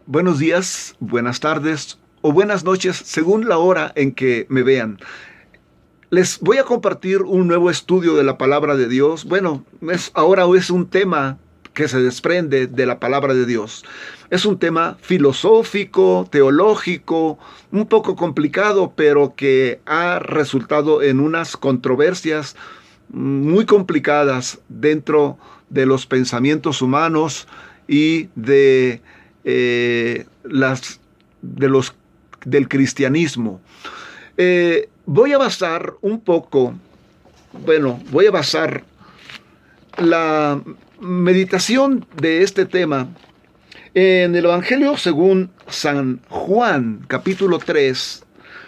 Buenos días, buenas tardes o buenas noches, según la hora en que me vean. Les voy a compartir un nuevo estudio de la palabra de Dios. Bueno, ahora es un tema que se desprende de la palabra de Dios. Es un tema filosófico, teológico, un poco complicado, pero que ha resultado en unas controversias muy complicadas dentro de los pensamientos humanos y las de los del cristianismo. Voy a basar un poco, voy a basar la meditación de este tema en el Evangelio según San Juan, capítulo 3.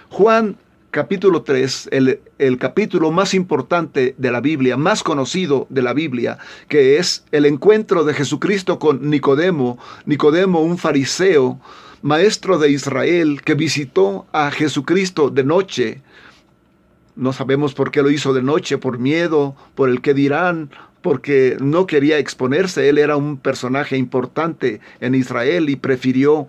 Juan, capítulo 3, el capítulo más importante de la Biblia, más conocido de la Biblia, que es el encuentro de Jesucristo con Nicodemo. Nicodemo, un fariseo, maestro de Israel, que visitó a Jesucristo de noche. No sabemos por qué lo hizo de noche, por miedo, por el qué dirán, porque no quería exponerse. Él era un personaje importante en Israel y prefirió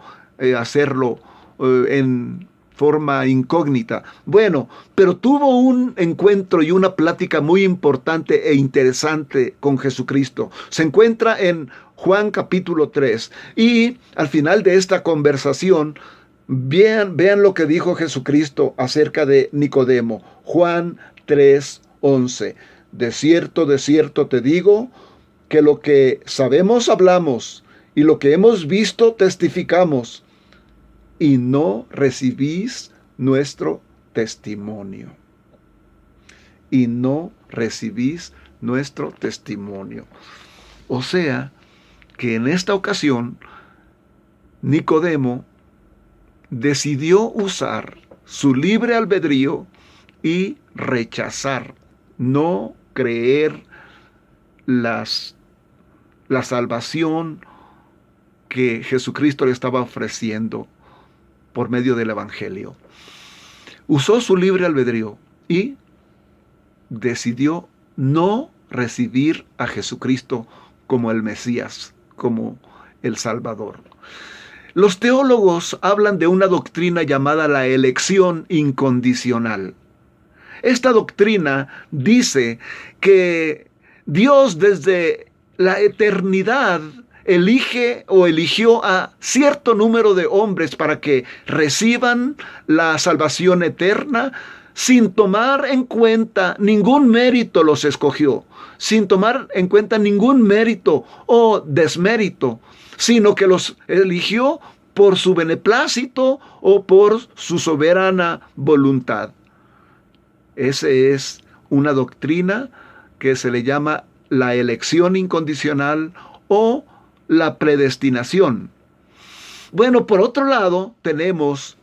hacerlo en forma incógnita. Bueno, pero tuvo un encuentro y una plática muy importante e interesante con Jesucristo. Se encuentra en Juan capítulo 3 y al final de esta conversación, vean lo que dijo Jesucristo acerca de Nicodemo. Juan 3:11. De cierto te digo, que lo que sabemos hablamos, y lo que hemos visto testificamos, y no recibís nuestro testimonio. Y no recibís nuestro testimonio. O sea, que en esta ocasión, Nicodemo decidió usar su libre albedrío y rechazar, no creer la salvación que Jesucristo le estaba ofreciendo por medio del Evangelio. Usó su libre albedrío y decidió no recibir a Jesucristo como el Mesías, como el Salvador. Los teólogos hablan de una doctrina llamada la elección incondicional. Esta doctrina dice que Dios desde la eternidad elige o eligió a cierto número de hombres para que reciban la salvación eterna sin tomar en cuenta ningún mérito. Los escogió sin tomar en cuenta ningún mérito o desmérito, sino que los eligió por su beneplácito o por su soberana voluntad. Esa es una doctrina que se le llama la elección incondicional o la predestinación. Bueno, por otro lado, tenemos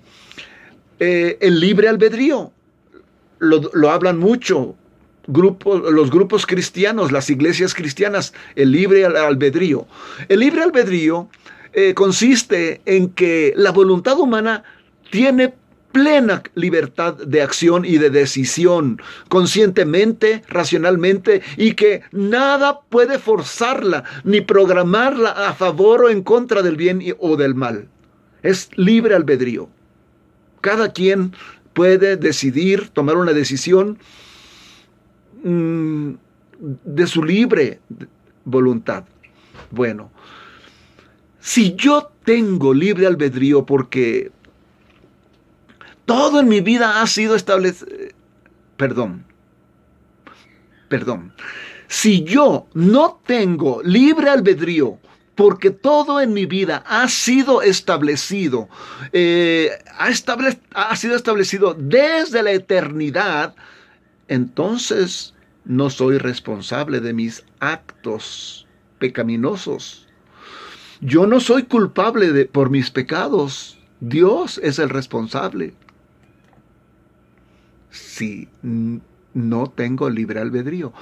el libre albedrío. Lo hablan mucho los grupos cristianos, las iglesias cristianas, el libre albedrío. El libre albedrío consiste en que la voluntad humana tiene plena libertad de acción y de decisión, conscientemente, racionalmente, y que nada puede forzarla ni programarla a favor o en contra del bien o del mal. Es libre albedrío. Cada quien puede decidir, tomar una decisión de su libre voluntad. Bueno, si yo tengo libre albedrío porque todo en mi vida ha sido establecido. Perdón. Si yo no tengo libre albedrío porque todo en mi vida ha sido establecido, ha sido establecido desde la eternidad, entonces no soy responsable de mis actos pecaminosos. Yo no soy culpable por mis pecados. Dios es el responsable. Si no tengo libre albedrío.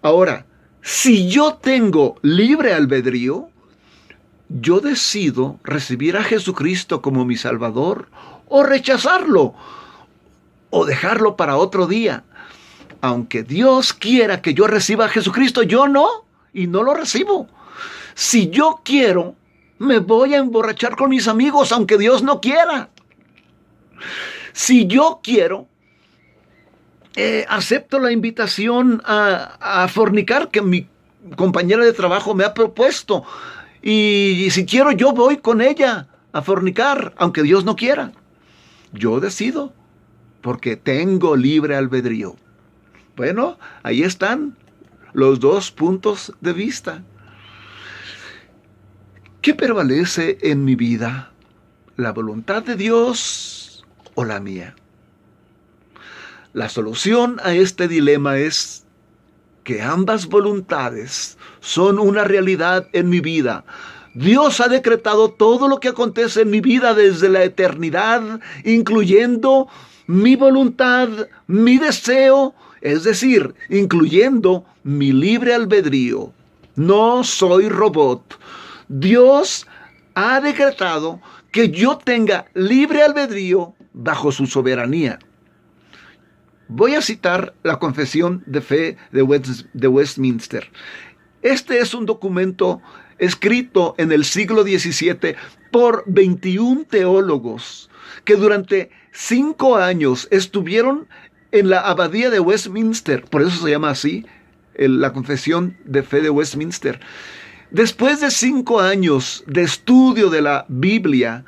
Ahora, si yo tengo libre albedrío, yo decido recibir a Jesucristo como mi Salvador o rechazarlo o dejarlo para otro día. Aunque Dios quiera que yo reciba a Jesucristo, yo no, y no lo recibo. Si yo quiero Me voy a emborrachar con mis amigos, aunque Dios no quiera. Si yo quiero, acepto la invitación a fornicar que mi compañera de trabajo me ha propuesto. Y si quiero, yo voy con ella a fornicar, aunque Dios no quiera. Yo decido, porque tengo libre albedrío. Bueno, ahí están los dos puntos de vista. ¿Qué prevalece en mi vida? ¿La voluntad de Dios o la mía? La solución a este dilema es que ambas voluntades son una realidad en mi vida. Dios ha decretado todo lo que acontece en mi vida desde la eternidad, incluyendo mi voluntad, mi deseo, es decir, incluyendo mi libre albedrío. No soy robot. Dios ha decretado que yo tenga libre albedrío bajo su soberanía. Voy a citar la Confesión de Fe de Westminster. Este es un documento escrito en el siglo XVII por 21 teólogos que durante 5 años estuvieron en la abadía de Westminster. Por eso se llama así, la Confesión de Fe de Westminster. Después de 5 años de estudio de la Biblia,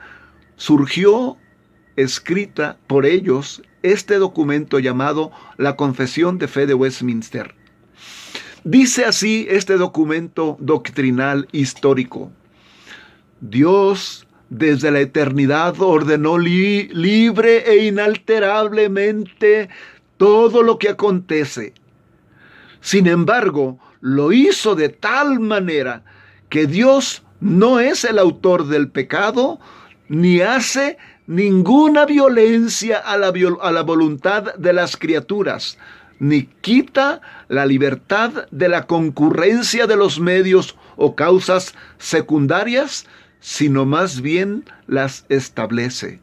surgió escrita por ellos este documento llamado la Confesión de Fe de Westminster. Dice así este documento doctrinal histórico: Dios desde la eternidad ordenó libre e inalterablemente todo lo que acontece. Sin embargo, lo hizo de tal manera que Dios no es el autor del pecado, ni hace ninguna violencia a la voluntad de las criaturas, ni quita la libertad de la concurrencia de los medios o causas secundarias, sino más bien las establece.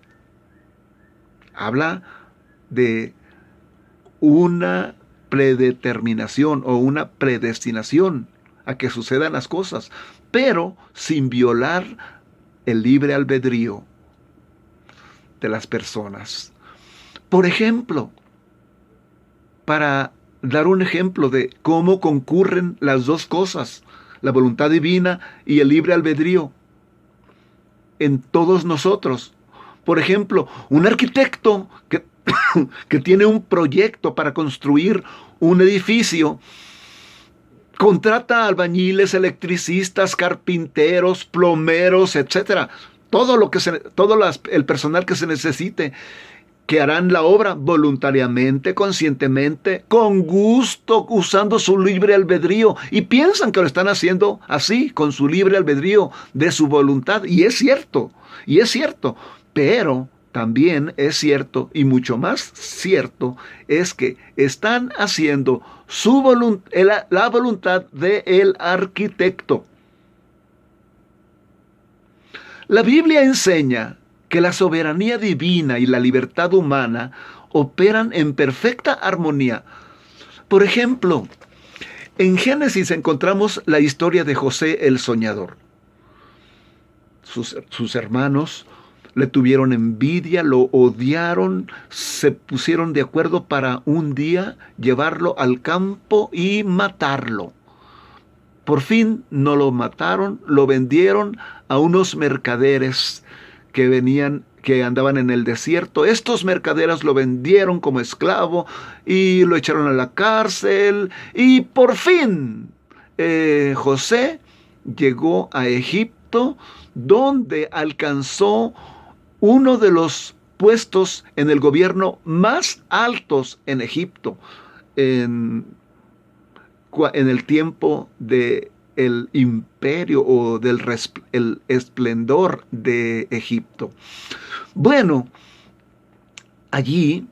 Habla de una predeterminación o una predestinación a que sucedan las cosas, pero sin violar el libre albedrío de las personas. Por ejemplo, para dar un ejemplo de cómo concurren las dos cosas, la voluntad divina y el libre albedrío, en todos nosotros. Por ejemplo, un arquitecto que tiene un proyecto para construir un edificio, contrata albañiles, electricistas, carpinteros, plomeros, etcétera. Todo el personal que se necesite, que harán la obra voluntariamente, conscientemente, con gusto, usando su libre albedrío, y piensan que lo están haciendo así, con su libre albedrío de su voluntad, y es cierto, pero también es cierto, y mucho más cierto, es que están haciendo la voluntad del arquitecto. La Biblia enseña que la soberanía divina y la libertad humana operan en perfecta armonía. Por ejemplo, en Génesis encontramos la historia de José el soñador. Sus hermanos le tuvieron envidia, lo odiaron, se pusieron de acuerdo para un día llevarlo al campo y matarlo. Por fin no lo mataron, lo vendieron a unos mercaderes que andaban en el desierto. Estos mercaderes lo vendieron como esclavo y lo echaron a la cárcel. Y por fin José llegó a Egipto, donde alcanzó uno de los puestos en el gobierno más altos en Egipto, en el tiempo del imperio o el esplendor de Egipto. Bueno, allí,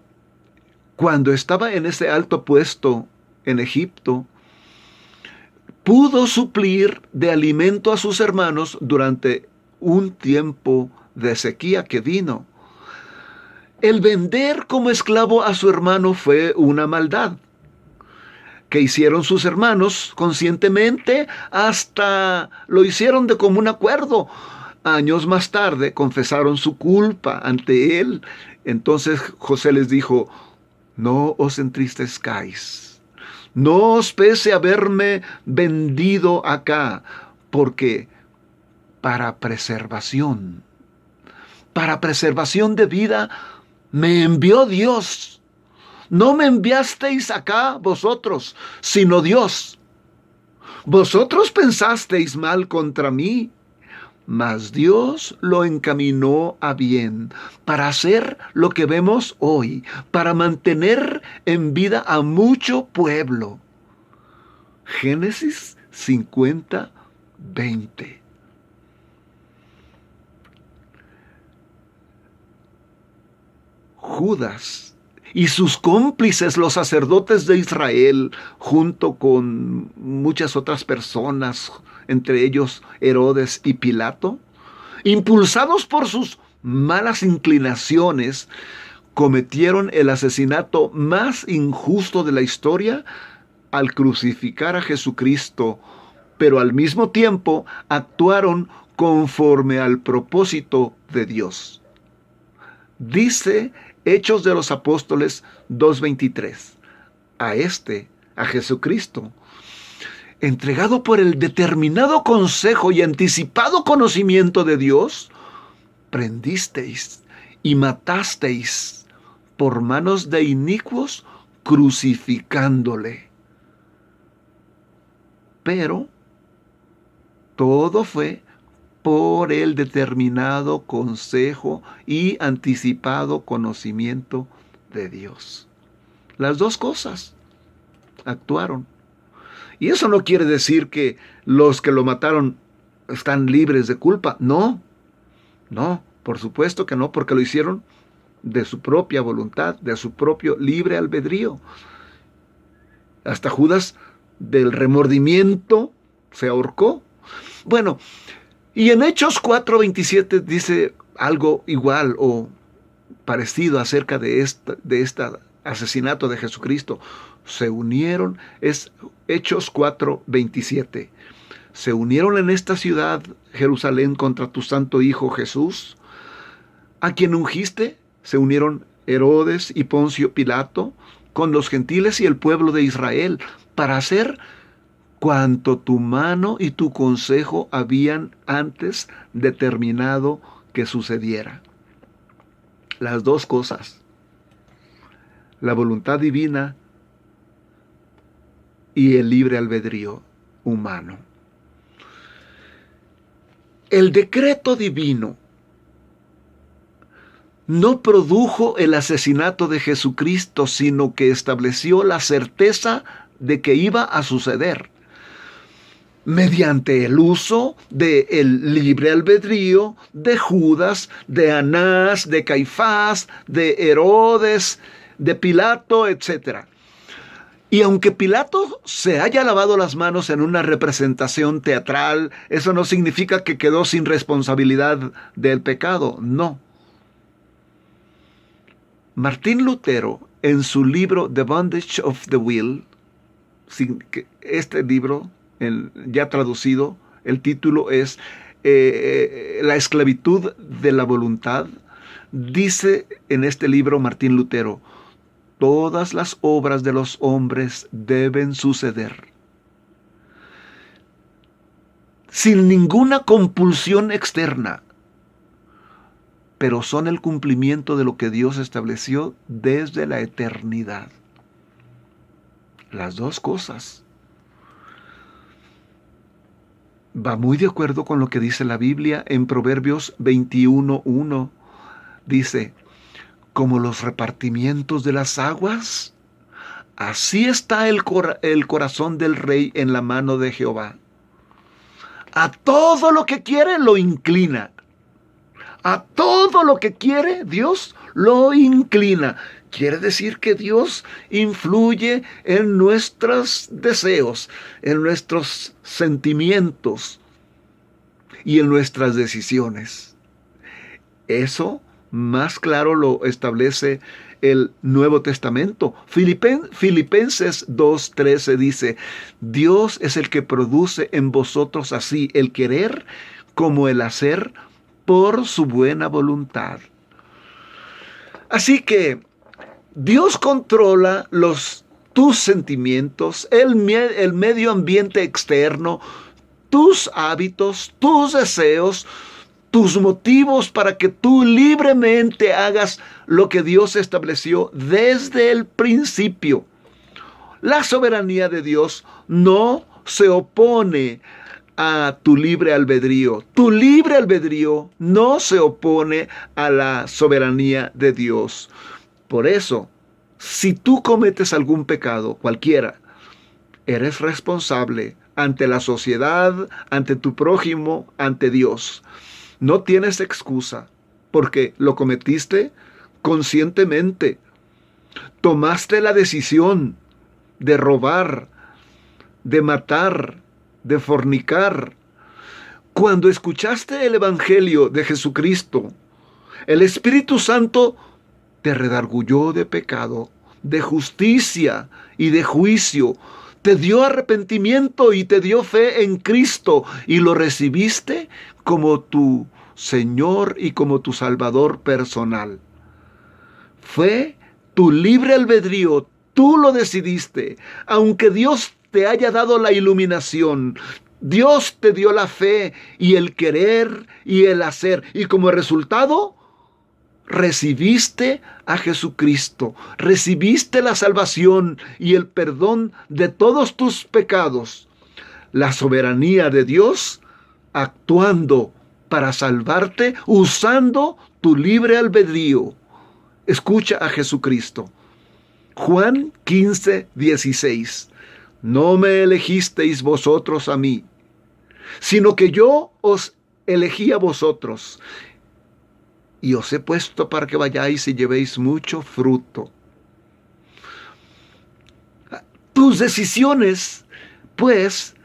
cuando estaba en ese alto puesto en Egipto, pudo suplir de alimento a sus hermanos durante un tiempo de sequía que vino. El vender como esclavo a su hermano fue una maldad que hicieron sus hermanos conscientemente, hasta lo hicieron de común acuerdo. Años más tarde confesaron su culpa ante él. Entonces José les dijo: no os entristezcáis, no os pese haberme vendido acá, porque para preservación de vida me envió Dios. No me enviasteis acá vosotros, sino Dios. Vosotros pensasteis mal contra mí, mas Dios lo encaminó a bien, para hacer lo que vemos hoy, para mantener en vida a mucho pueblo. Génesis 50:20. Judas y sus cómplices, los sacerdotes de Israel, junto con muchas otras personas, entre ellos Herodes y Pilato, impulsados por sus malas inclinaciones, cometieron el asesinato más injusto de la historia al crucificar a Jesucristo, pero al mismo tiempo actuaron conforme al propósito de Dios. Dice Hechos de los Apóstoles 2:23, a Jesucristo, entregado por el determinado consejo y anticipado conocimiento de Dios, prendisteis y matasteis por manos de inicuos, crucificándole. Pero todo fue por el determinado consejo y anticipado conocimiento de Dios. Las dos cosas actuaron. Y eso no quiere decir que los que lo mataron están libres de culpa. No, por supuesto que no, porque lo hicieron de su propia voluntad, de su propio libre albedrío. Hasta Judas, del remordimiento, se ahorcó. Bueno, y en Hechos 4:27 dice algo igual o parecido acerca de este asesinato de Jesucristo. Se unieron, es Hechos 4:27. Se unieron en esta ciudad, Jerusalén, contra tu santo Hijo Jesús, a quien ungiste. Se unieron Herodes y Poncio Pilato con los gentiles y el pueblo de Israel para hacer cuanto tu mano y tu consejo habían antes determinado que sucediera. Las dos cosas, la voluntad divina y el libre albedrío humano. El decreto divino no produjo el asesinato de Jesucristo, sino que estableció la certeza de que iba a suceder, mediante el uso del libre albedrío de Judas, de Anás, de Caifás, de Herodes, de Pilato, etc. Y aunque Pilato se haya lavado las manos en una representación teatral, eso no significa que quedó sin responsabilidad del pecado, no. Martín Lutero, en su libro The Bondage of the Will, este libro, ya traducido, el título es La esclavitud de la voluntad, dice en este libro Martín Lutero: todas las obras de los hombres deben suceder sin ninguna compulsión externa, pero son el cumplimiento de lo que Dios estableció desde la eternidad. Las dos cosas. Va muy de acuerdo con lo que dice la Biblia en Proverbios 21:1. Dice: como los repartimientos de las aguas, así está el corazón del rey en la mano de Jehová. A todo lo que quiere lo inclina. A todo lo que quiere Dios lo inclina. Quiere decir que Dios influye en nuestros deseos, en nuestros sentimientos y en nuestras decisiones. Eso más claro lo establece el Nuevo Testamento. Filipenses 2:13 dice: Dios es el que produce en vosotros así el querer como el hacer por su buena voluntad. Así que Dios controla tus sentimientos, el medio ambiente externo, tus hábitos, tus deseos, tus motivos para que tú libremente hagas lo que Dios estableció desde el principio. La soberanía de Dios no se opone a tu libre albedrío. Tu libre albedrío no se opone a la soberanía de Dios. Por eso, si tú cometes algún pecado, cualquiera, eres responsable ante la sociedad, ante tu prójimo, ante Dios. No tienes excusa, porque lo cometiste conscientemente. Tomaste la decisión de robar, de matar, de fornicar. Cuando escuchaste el Evangelio de Jesucristo, el Espíritu Santo te redarguyó de pecado, de justicia y de juicio. Te dio arrepentimiento y te dio fe en Cristo y lo recibiste como tu Señor y como tu Salvador personal. Fue tu libre albedrío, tú lo decidiste. Aunque Dios te haya dado la iluminación, Dios te dio la fe y el querer y el hacer. Y como resultado, recibiste a Jesucristo, recibiste la salvación y el perdón de todos tus pecados. La soberanía de Dios actuando para salvarte, usando tu libre albedrío. Escucha a Jesucristo. Juan 15:16. No me elegisteis vosotros a mí, sino que yo os elegí a vosotros, y os he puesto para que vayáis y llevéis mucho fruto. Tus decisiones, pues,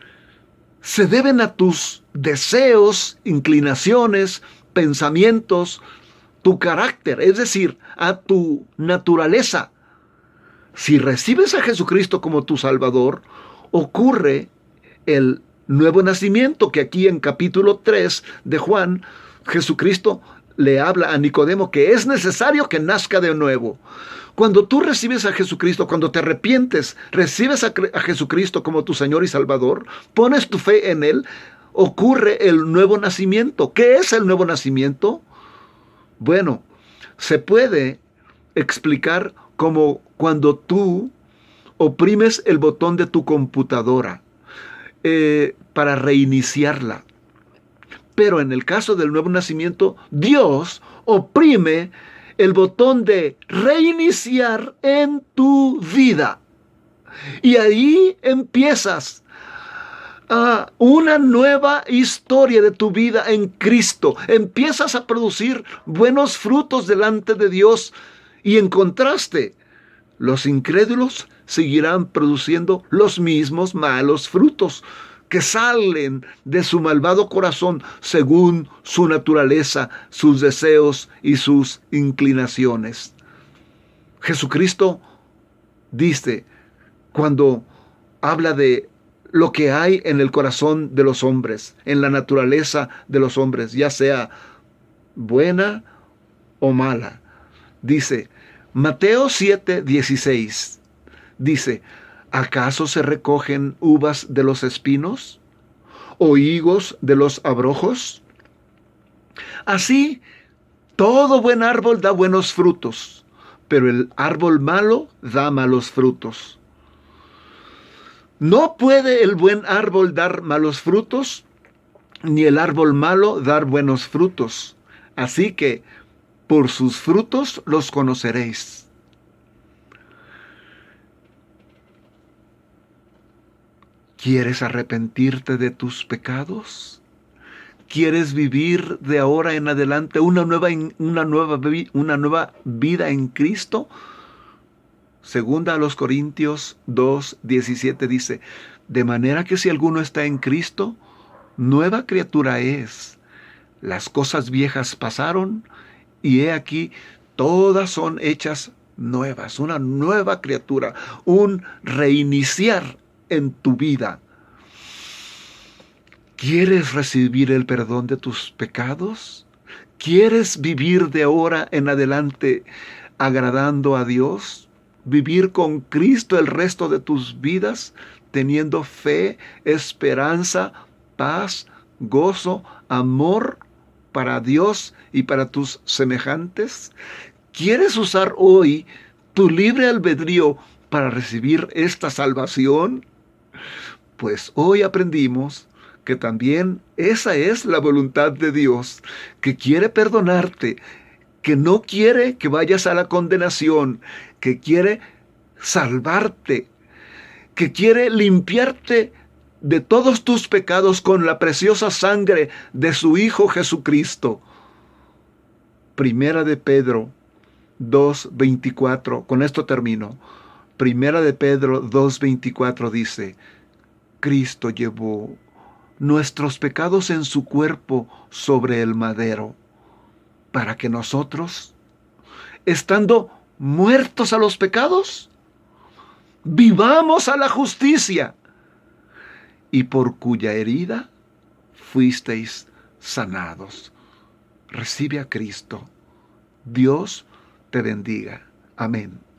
se deben a tus deseos, inclinaciones, pensamientos, tu carácter, es decir, a tu naturaleza. Si recibes a Jesucristo como tu Salvador, ocurre el nuevo nacimiento, que aquí en capítulo 3 de Juan, Jesucristo le habla a Nicodemo que es necesario que nazca de nuevo. Cuando tú recibes a Jesucristo, cuando te arrepientes, recibes a Jesucristo como tu Señor y Salvador, pones tu fe en Él, ocurre el nuevo nacimiento. ¿Qué es el nuevo nacimiento? Bueno, se puede explicar como cuando tú oprimes el botón de tu computadora para reiniciarla. Pero en el caso del nuevo nacimiento, Dios oprime el botón de reiniciar en tu vida. Y ahí empiezas una nueva historia de tu vida en Cristo. Empiezas a producir buenos frutos delante de Dios. Y en contraste, los incrédulos seguirán produciendo los mismos malos frutos que salen de su malvado corazón según su naturaleza, sus deseos y sus inclinaciones. Jesucristo dice, cuando habla de lo que hay en el corazón de los hombres, en la naturaleza de los hombres, ya sea buena o mala, dice, Mateo 7:16, dice, ¿acaso se recogen uvas de los espinos o higos de los abrojos? Así, todo buen árbol da buenos frutos, pero el árbol malo da malos frutos. No puede el buen árbol dar malos frutos, ni el árbol malo dar buenos frutos. Así que, por sus frutos los conoceréis. ¿Quieres arrepentirte de tus pecados? ¿Quieres vivir de ahora en adelante una nueva vida en Cristo? Segunda a los Corintios 2:17 dice, de manera que si alguno está en Cristo, nueva criatura es. Las cosas viejas pasaron y he aquí, todas son hechas nuevas, una nueva criatura, un reiniciar en tu vida. ¿Quieres recibir el perdón de tus pecados? ¿Quieres vivir de ahora en adelante agradando a Dios? ¿Vivir con Cristo el resto de tus vidas, teniendo fe, esperanza, paz, gozo, amor para Dios y para tus semejantes? ¿Quieres usar hoy tu libre albedrío para recibir esta salvación? Pues hoy aprendimos que también esa es la voluntad de Dios, que quiere perdonarte, que no quiere que vayas a la condenación, que quiere salvarte, que quiere limpiarte de todos tus pecados con la preciosa sangre de su Hijo Jesucristo. Primera de Pedro 2:24, con esto termino. Primera de Pedro 2:24 dice: Cristo llevó nuestros pecados en su cuerpo sobre el madero, para que nosotros, estando muertos a los pecados, vivamos a la justicia, y por cuya herida fuisteis sanados. Recibe a Cristo. Dios te bendiga. Amén.